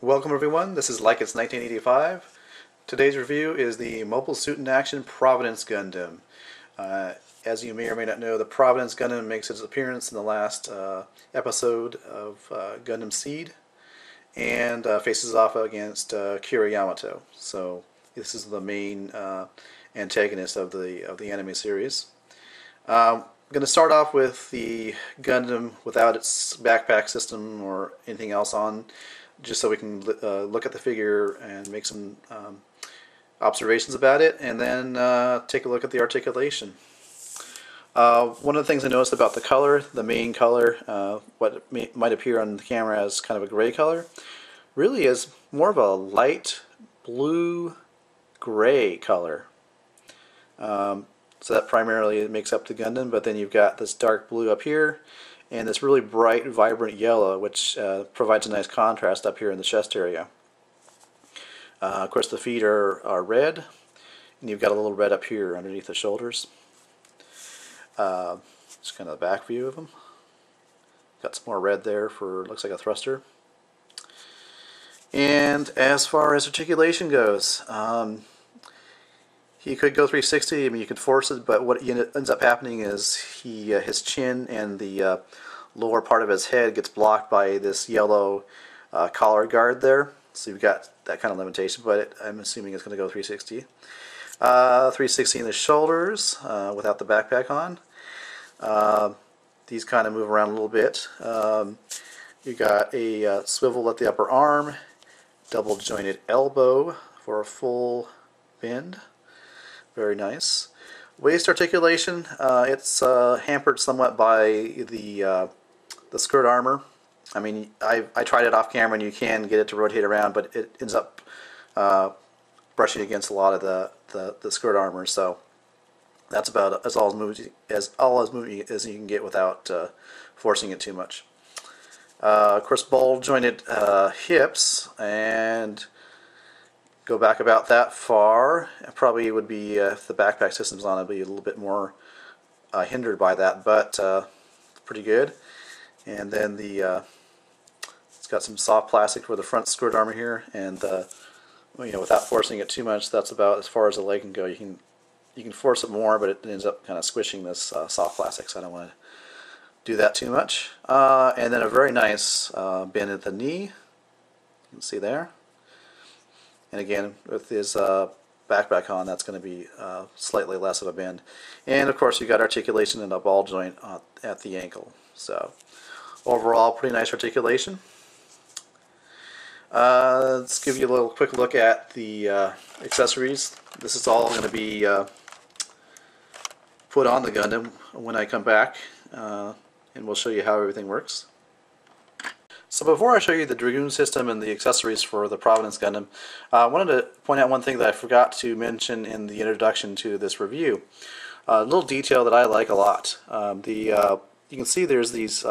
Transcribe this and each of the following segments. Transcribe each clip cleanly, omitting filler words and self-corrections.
Welcome everyone, this is Like It's 1985. Today's review is the Mobile Suit in Action Providence Gundam. As you may or may not know, the Providence Gundam makes its appearance in the last episode of Gundam Seed and faces off against Kira Yamato. So this is the main antagonist of the anime series. I'm going to start off with the Gundam without its backpack system or anything else on, just so we can look at the figure and make some observations about it, and then take a look at the articulation. One of the things I noticed about the color, the main color, what might appear on the camera as kind of a gray color, really is more of a light blue-gray color. So that primarily makes up the Gundam, but then you've got this dark blue up here, and this really bright, vibrant yellow, which provides a nice contrast up here in the chest area. Of course, the feet are red, and you've got a little red up here underneath the shoulders. Just kind of the back view of them. Got some more red there for, looks like a thruster. And as far as articulation goes, he could go 360. I mean, you could force it, but what ends up happening is his chin and the lower part of his head gets blocked by this yellow collar guard there. So you've got that kind of limitation, but I'm assuming it's going to go 360. 360 in the shoulders without the backpack on. These kind of move around a little bit. You got a swivel at the upper arm, double jointed elbow for a full bend. Very nice. Waist articulation, it's hampered somewhat by the skirt armor. I mean, I tried it off camera and you can get it to rotate around, but it ends up brushing against a lot of the skirt armor, so that's about as all as moving as you can get without forcing it too much. Of course, ball jointed hips, and go back about that far. It probably would be, if the backpack system's on, it'd be a little bit more hindered by that, but pretty good. And then it's got some soft plastic for the front skirt armor here, and without forcing it too much, that's about as far as the leg can go. You can force it more, but it ends up kind of squishing this soft plastic, so I don't want to do that too much. And then a very nice bend at the knee. You can see there. And again, with his backpack on, that's going to be slightly less of a bend. And of course, you've got articulation in a ball joint at the ankle. So overall, pretty nice articulation. Let's give you a little quick look at the accessories. This is all going to be put on the Gundam when I come back, and we'll show you how everything works. So before I show you the Dragoon system and the accessories for the Providence Gundam, I wanted to point out one thing that I forgot to mention in the introduction to this review. A little detail that I like a lot. You can see there's these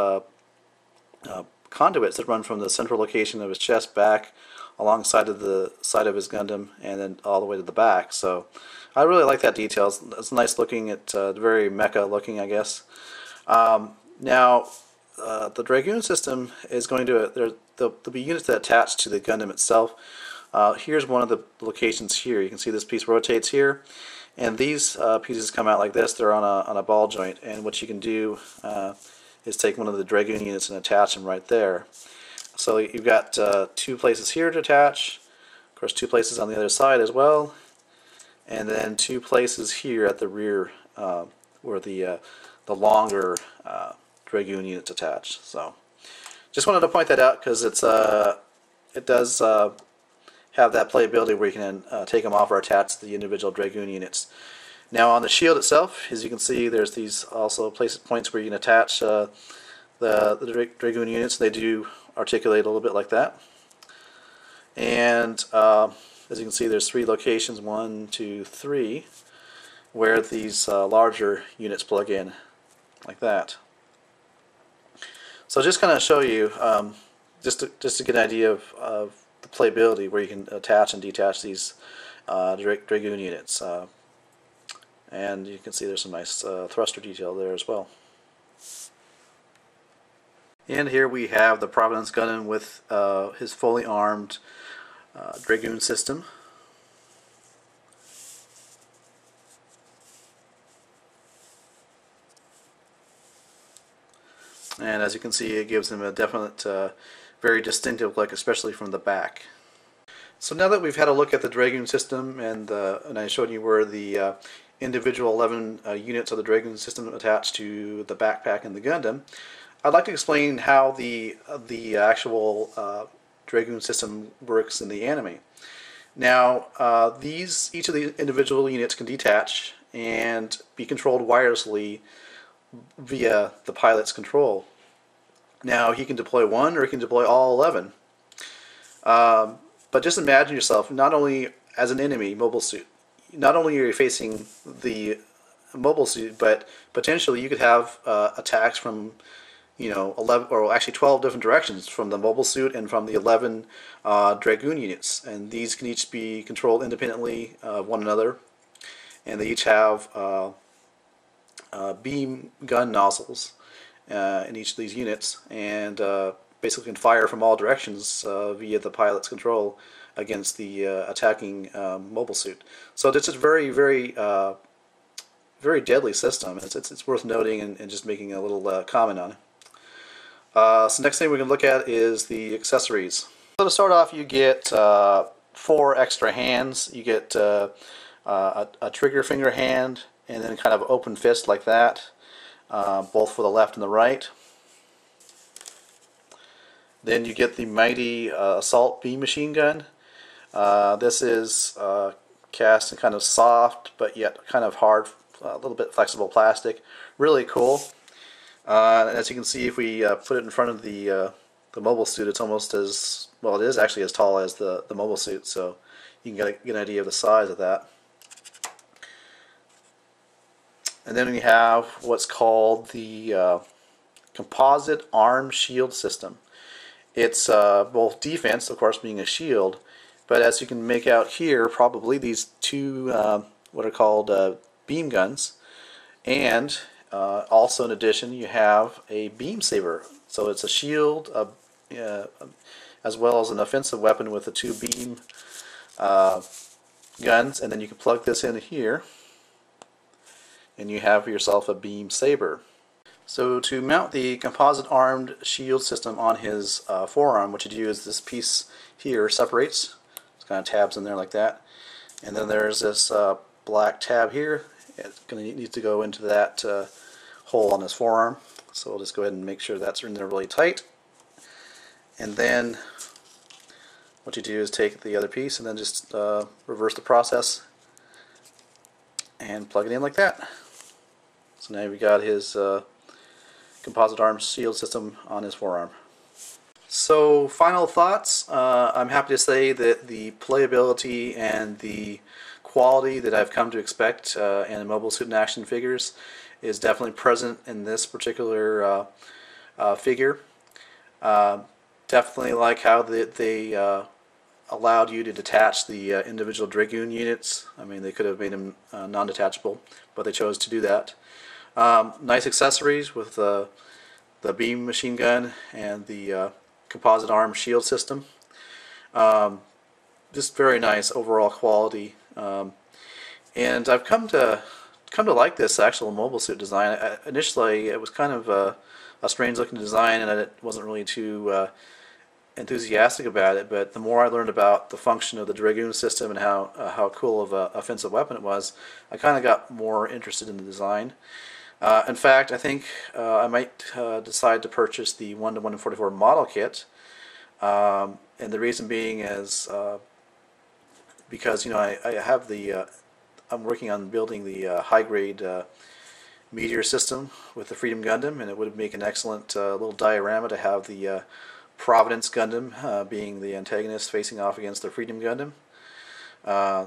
conduits that run from the central location of his chest back alongside of the side of his Gundam and then all the way to the back. So I really like that detail. It's nice looking. It's very mecha looking, I guess. Now, the Dragoon system is going to, there'll be units that attach to the Gundam itself. Here's one of the locations here. You can see this piece rotates here, and these pieces come out like this. They're on a ball joint, and what you can do is take one of the Dragoon units and attach them right there. So you've got two places here to attach, of course 2 places on the other side as well, and then 2 places here at the rear where the longer Dragoon units attached. So just wanted to point that out because it does have that playability where you can take them off or attach the individual Dragoon units. Now on the shield itself, as you can see, there's these also points where you can attach the Dragoon units. They do articulate a little bit like that. And as you can see, there's 3 locations, 1, 2, 3, where these larger units plug in like that. So just kind of show you, just to get an idea of the playability where you can attach and detach these Dragoon units. And you can see there's some nice thruster detail there as well. And here we have the Providence Gundam with his fully armed Dragoon system. And as you can see, it gives him a definite, very distinctive look, especially from the back. So now that we've had a look at the Dragoon system, and I showed you where the individual 11 units of the Dragoon system attached to the backpack and the Gundam, I'd like to explain how the actual Dragoon system works in the anime. Now, each of the individual units can detach and be controlled wirelessly via the pilot's control. Now, he can deploy one or he can deploy all 11. But just imagine yourself not only as an enemy mobile suit, not only are you facing the mobile suit, but potentially you could have attacks from 11 or actually 12 different directions from the mobile suit and from the 11 Dragoon units, and these can each be controlled independently of one another, and they each have beam gun nozzles in each of these units, and basically can fire from all directions via the pilot's control against the attacking mobile suit. So this is very, very very deadly system. It's worth noting and just making a little comment on it. So next thing we're going to look at is the accessories. So to start off, you get 4 extra hands. You get a trigger finger hand, and then kind of open fist like that, both for the left and the right. Then you get the mighty assault beam machine gun. This is cast in kind of soft but yet kind of hard, a little bit flexible plastic. Really cool. As you can see, if we put it in front of the mobile suit, it's almost as, well, it is actually as tall as the mobile suit, so you can get an idea of the size of that. And then we have what's called the composite arm shield system. It's both defense, of course, being a shield, but as you can make out here, probably these two what are called beam guns, and also in addition you have a beam saber. So it's a shield as well as an offensive weapon with the 2 beam guns, and then you can plug this in here and you have yourself a beam saber. So to mount the composite armed shield system on his forearm, what you do is this piece here separates. It's kind of tabs in there like that, and then there's this black tab here. It's going to need to go into that hole on his forearm. So we'll just go ahead and make sure that's in there really tight. And then what you do is take the other piece and then just reverse the process and plug it in like that. So now we got his composite arm shield system on his forearm. So final thoughts, I'm happy to say that the playability and the quality that I've come to expect in mobile suit and action figures is definitely present in this particular figure. Definitely like how they allowed you to detach the individual Dragoon units. I mean, they could have made them non-detachable, but they chose to do that. Nice accessories with the beam machine gun and the composite arm shield system. Just very nice overall quality. And I've come to like this actual mobile suit design. Initially, it was kind of a strange looking design, and I wasn't really too enthusiastic about it. But the more I learned about the function of the Dragoon system and how cool of an offensive weapon it was, I kind of got more interested in the design. In fact, I think I might decide to purchase the 1-144 model kit, and the reason being is because I have the I'm working on building the high-grade meteor system with the Freedom Gundam, and it would make an excellent little diorama to have the Providence Gundam being the antagonist facing off against the Freedom Gundam.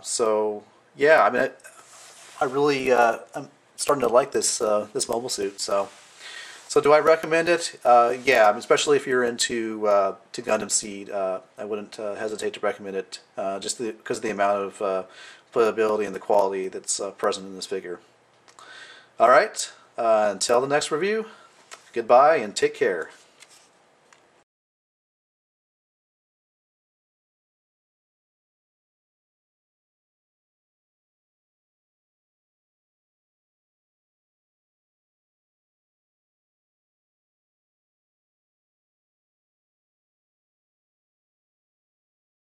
So yeah, I mean, I really I'm starting to like this this mobile suit. So do I recommend it? Yeah, I mean, especially if you're into to Gundam Seed, I wouldn't hesitate to recommend it just because of the amount of playability and the quality that's present in this figure. Alright, until the next review, goodbye and take care.